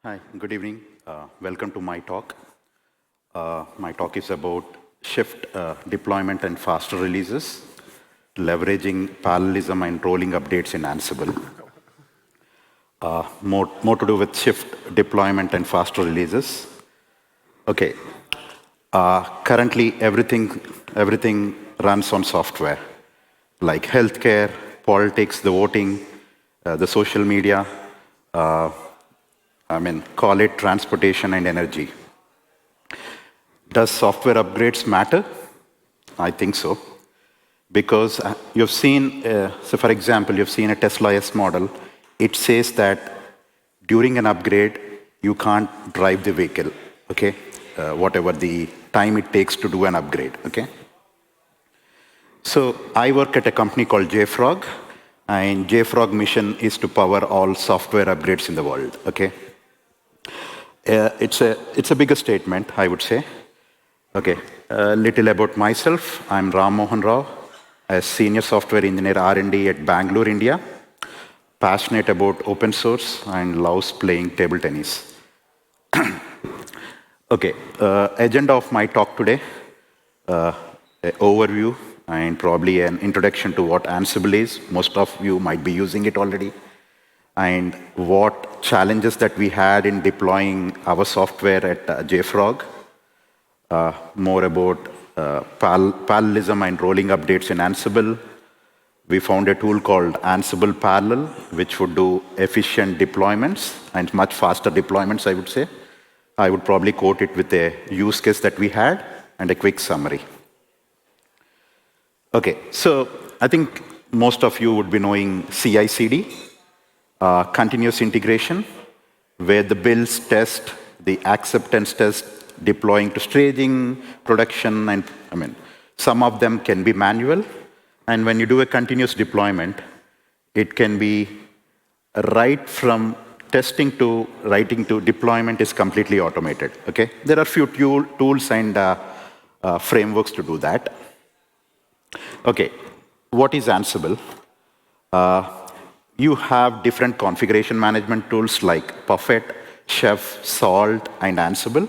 Hi, good evening. Welcome to my talk. My talk is about shift deployment and faster releases, leveraging parallelism and rolling updates in Ansible. More to do with shift deployment and faster releases. Okay. Currently, everything runs on software, like healthcare, politics, the voting, the social media. Call it transportation and energy. Does software upgrades matter? I think so. Because you've seen, so for example, you've seen a Tesla S model. It says that during an upgrade, you can't drive the vehicle, okay? Whatever the time it takes to do an upgrade, okay? So I work at a company called JFrog, and JFrog mission is to power all software upgrades in the world, okay? It's a bigger statement, I would say. Okay, a little about myself. I'm Ram Mohan Rao, a senior software engineer R&D at Bangalore, India. Passionate about open source and loves playing table tennis. Okay, agenda of my talk today, an overview and probably an introduction to what Ansible is. Most of you might be using it already. And what challenges that we had in deploying our software at JFrog. More about parallelism and rolling updates in Ansible. We found a tool called Ansible Parallel, which would do efficient deployments and much faster deployments, I would say. I would probably quote it with a use case that we had and a quick summary. Okay, so I think most of you would be knowing CI/CD, continuous integration, where the builds test, the acceptance test, deploying to staging, production, and some of them can be manual. And when you do a continuous deployment, it can be right from testing to writing to deployment is completely automated, okay? There are few tools and frameworks to do that. Okay, what is Ansible? You have different configuration management tools like Puppet, Chef, Salt, and Ansible.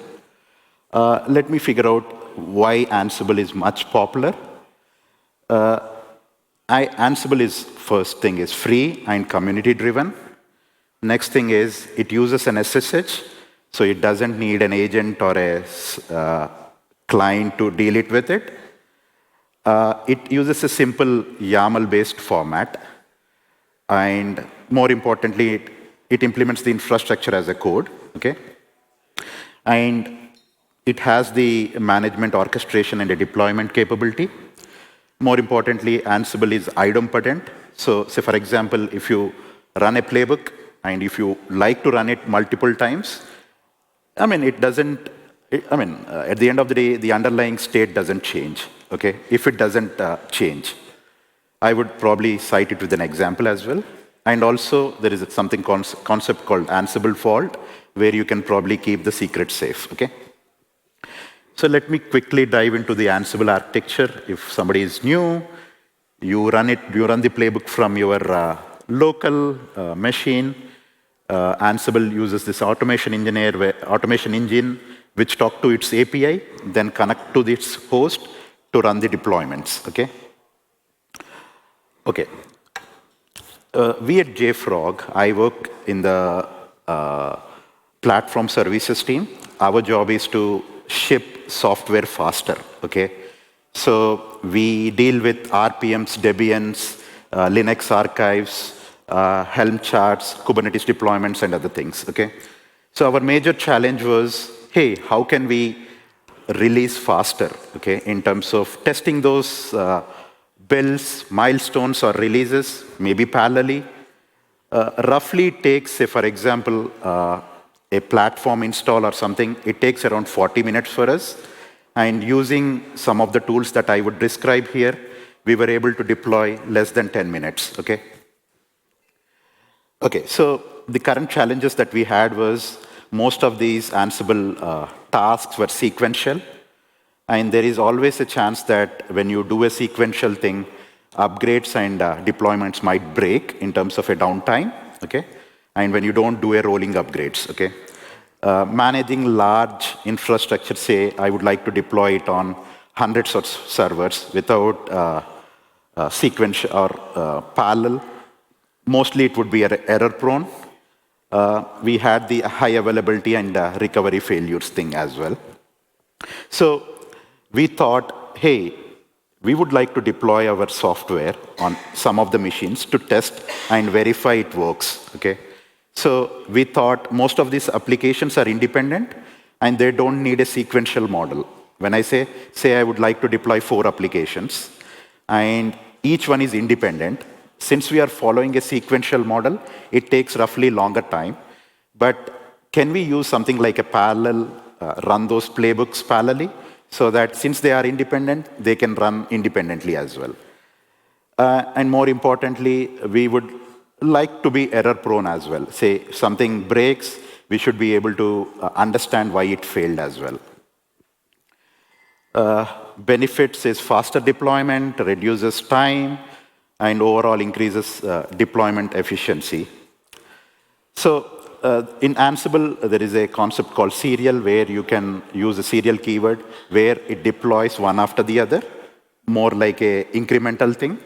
Let me figure out why Ansible is much popular. Ansible is, first thing is free and community driven. Next thing is it uses an SSH, so it doesn't need an agent or a client to deal it with it. It uses a simple YAML-based format. And more importantly, it implements the infrastructure as a code, okay? And it has the management orchestration and a deployment capability. More importantly, Ansible is idempotent. So say, for example, if you run a playbook and if you like to run it multiple times, it doesn't, at the end of the day, the underlying state doesn't change, okay? If it doesn't change. I would probably cite it with an example as well. And also, there is something concept called Ansible Vault, where you can probably keep the secret safe, okay? So let me quickly dive into the Ansible architecture. If somebody is new, you run the playbook from your local machine. Ansible uses this automation engine, which talk to its API, then connect to its host to run the deployments, okay? Okay. We at JFrog, I work in the platform services team. Our job is to ship software faster, okay? So we deal with RPMs, Debians, Linux archives, Helm charts, Kubernetes deployments, and other things, okay? So our major challenge was, hey, how can we release faster, okay, in terms of testing those builds, milestones, or releases, maybe parallelly. Roughly it takes, say, for example, a platform install or something, it takes around 40 minutes for us. And using some of the tools that I would describe here, we were able to deploy less than 10 minutes, okay? Okay, so the current challenges that we had was most of these Ansible tasks were sequential. And there is always a chance that when you do a sequential thing, upgrades and deployments might break in terms of a downtime, okay? And when you don't do a rolling upgrades, okay? Managing large infrastructure, say I would like to deploy it on hundreds of servers without sequence or parallel, mostly it would be error prone. We had the high availability and recovery failures thing as well. So we thought, hey, we would like to deploy our software on some of the machines to test and verify it works, okay? So we thought most of these applications are independent and they don't need a sequential model. When I say I would like to deploy 4 applications and each one is independent, since we are following a sequential model, it takes roughly longer time. But can we use something like a parallel, run those playbooks parallelly, so that since they are independent, they can run independently as well? And more importantly, we would like to be error prone as well. Say something breaks, we should be able to understand why it failed as well. Benefits is faster deployment, reduces time, and overall increases deployment efficiency. So in Ansible, there is a concept called serial, where you can use a serial keyword where it deploys one after the other, more like a incremental thing.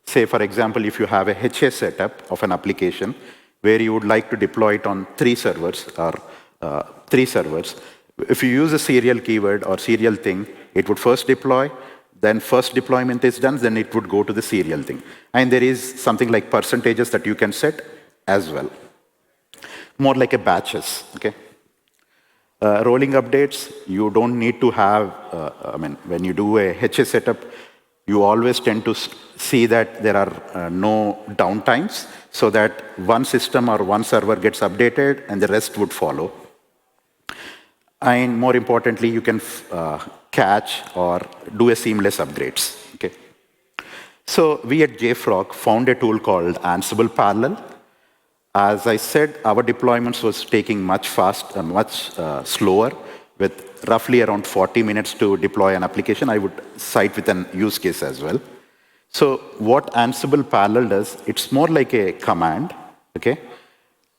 Say, for example, if you have a HA setup of an application where you would like to deploy it on 3 servers or 3 servers, if you use a serial keyword or serial thing, it would first deploy, then first deployment is done, then it would go to the serial thing. And there is something like percentages that you can set as well. More like a batches, okay? Rolling updates, you don't need to have, when you do a HA setup, you always tend to see that there are no downtimes, so that one system or one server gets updated and the rest would follow. And more importantly, you can catch or do a seamless upgrades, okay? So we at JFrog found a tool called Ansible Parallel. As I said, our deployments was taking much slower, with roughly around 40 minutes to deploy an application. I would cite with an use case as well. So what Ansible Parallel does, it's more like a command, okay?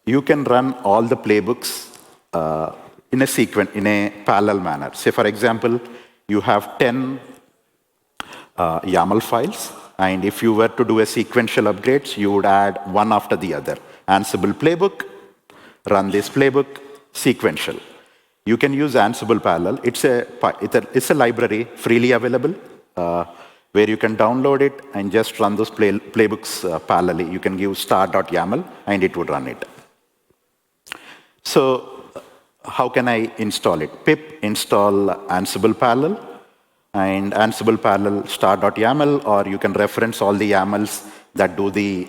You can run all the playbooks in a sequence, in a parallel manner. Say, for example, you have 10 YAML files, and if you were to do a sequential upgrades, you would add one after the other. Ansible playbook, run this playbook, sequential. You can use Ansible Parallel. It's a library, freely available, where you can download it and just run those playbooks parallelly. You can give star.yaml, and it would run it. So how can I install it? Pip install Ansible Parallel, and Ansible Parallel star.yaml, or you can reference all the YAMLs that do the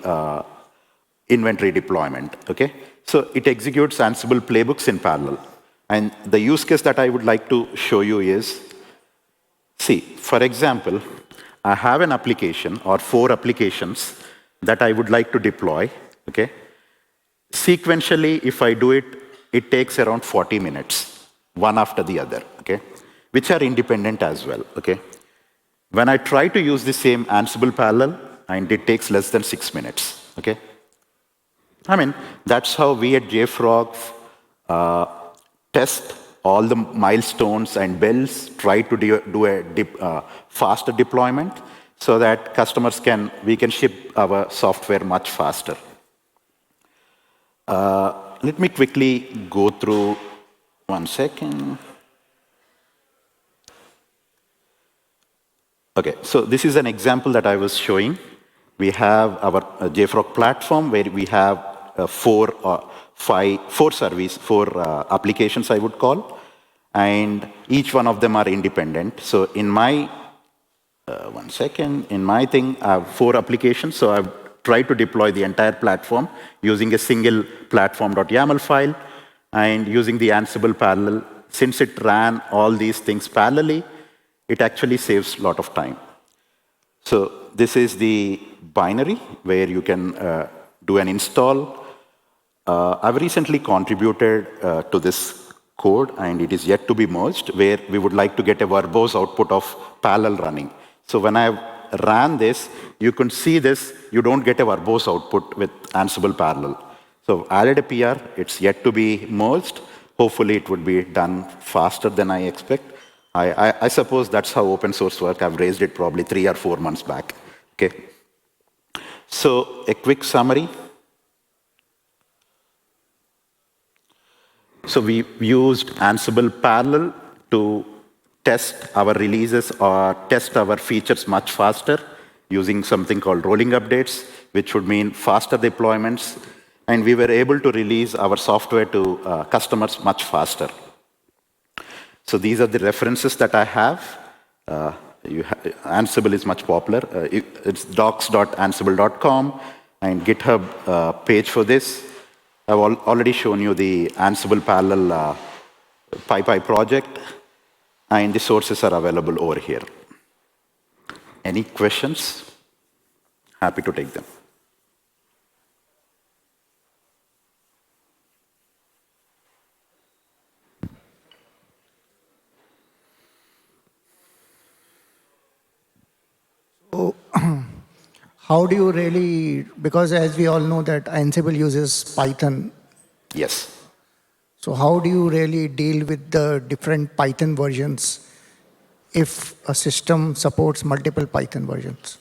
inventory deployment, okay? So it executes Ansible playbooks in parallel. And the use case that I would like to show you is, see, for example, I have an application or 4 applications that I would like to deploy, okay? Sequentially, if I do it, it takes around 40 minutes, one after the other, okay? Which are independent as well, okay? When I try to use the same Ansible Parallel, and it takes less than 6 minutes, okay? I mean, that's how we at JFrog test all the milestones and bells, try to do a faster deployment so that we can ship our software much faster. Let me quickly go through, one second. Okay, so this is an example that I was showing. We have our JFrog platform where we have 4 applications, I would call, and each one of them are independent. So in my, in my thing, I have 4 applications, so I've tried to deploy the entire platform using a single platform.yaml file, and using the Ansible Parallel. Since it ran all these things parallelly, it actually saves a lot of time. So this is the binary where you can do an install. I've recently contributed to this code, and it is yet to be merged, where we would like to get a verbose output of parallel running. So when I ran this, you can see this, you don't get a verbose output with Ansible Parallel. So I added a PR, it's yet to be merged. hopefully it would be done faster than I expect. I suppose that's how open source work. I've raised it probably 3 or 4 months back. Okay. So a quick summary. So we used Ansible Parallel to test our releases or test our features much faster using something called rolling updates, which would mean faster deployments. And we were able to release our software to customers much faster. So these are the references that I have. Ansible is much popular. It's docs.ansible.com and GitHub page for this. I've already shown you the Ansible Parallel PyPy project, and the sources are available over here. Any questions? Happy to take them. So, how do you really, because as we all know that Ansible uses Python. Yes. So how do you really deal with the different Python versions if a system supports multiple Python versions,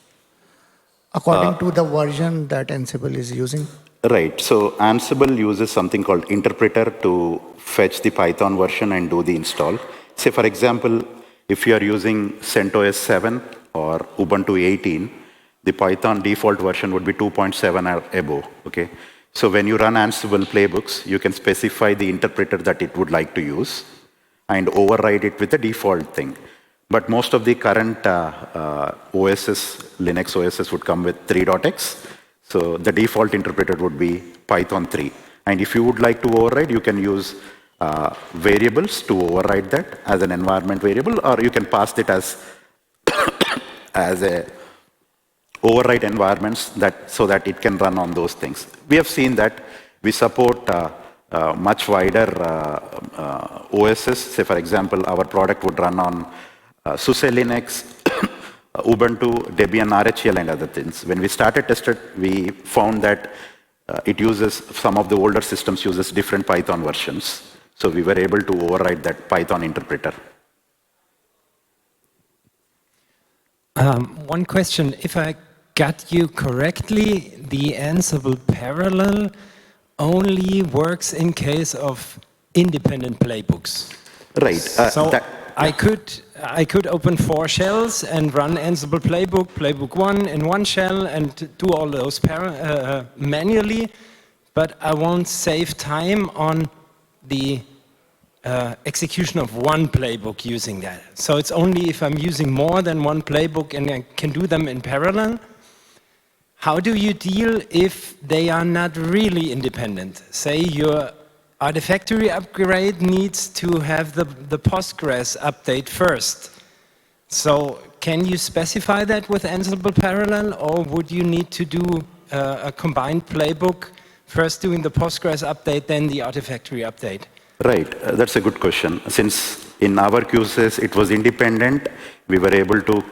according to the version that Ansible is using? Right. So Ansible uses something called interpreter to fetch the Python version and do the install. Say, for example, if you are using CentOS 7 or Ubuntu 18, the Python default version would be 2.7 or above. Okay. So when you run Ansible playbooks, you can specify the interpreter that it would like to use and override it with the default thing. But most of the current OSs, Linux OSs would come with 3.x. So the default interpreter would be Python 3. And if you would like to override, you can use variables to override that as an environment variable, or you can pass it as as a override environments so that it can run on those things. We have seen that we support much wider OSs. Say, for example, our product would run on SUSE Linux, Ubuntu, Debian, RHEL, and other things. When we started tested, we found that it uses, some of the older systems uses different Python versions. So we were able to override that Python interpreter. One question, if I got you correctly, the Ansible Parallel only works in case of independent playbooks. Right. So I could open 4 shells and run Ansible playbook, playbook 1 in one shell, and do all those manually, but I won't save time on the execution of one playbook using that. So it's only if I'm using more than one playbook and I can do them in parallel. How do you deal if they are not really independent? Say your Artifactory upgrade needs to have the Postgres update first. So can you specify that with Ansible Parallel, or would you need to do a combined playbook, first doing the Postgres update, then the Artifactory update? Right, that's a good question. Since in our cases it was independent, we were able to,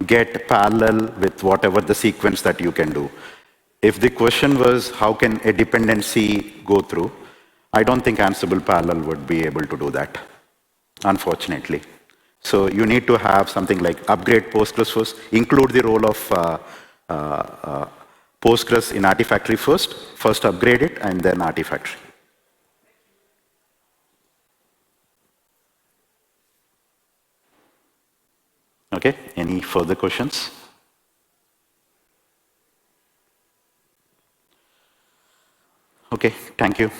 get parallel with whatever the sequence that you can do. If the question was how can a dependency go through, I don't think Ansible Parallel would be able to do that, unfortunately. So you need to have something like upgrade Postgres first, include the role of Postgres in Artifactory first upgrade it, and then Artifactory. Okay, any further questions? Okay, thank you.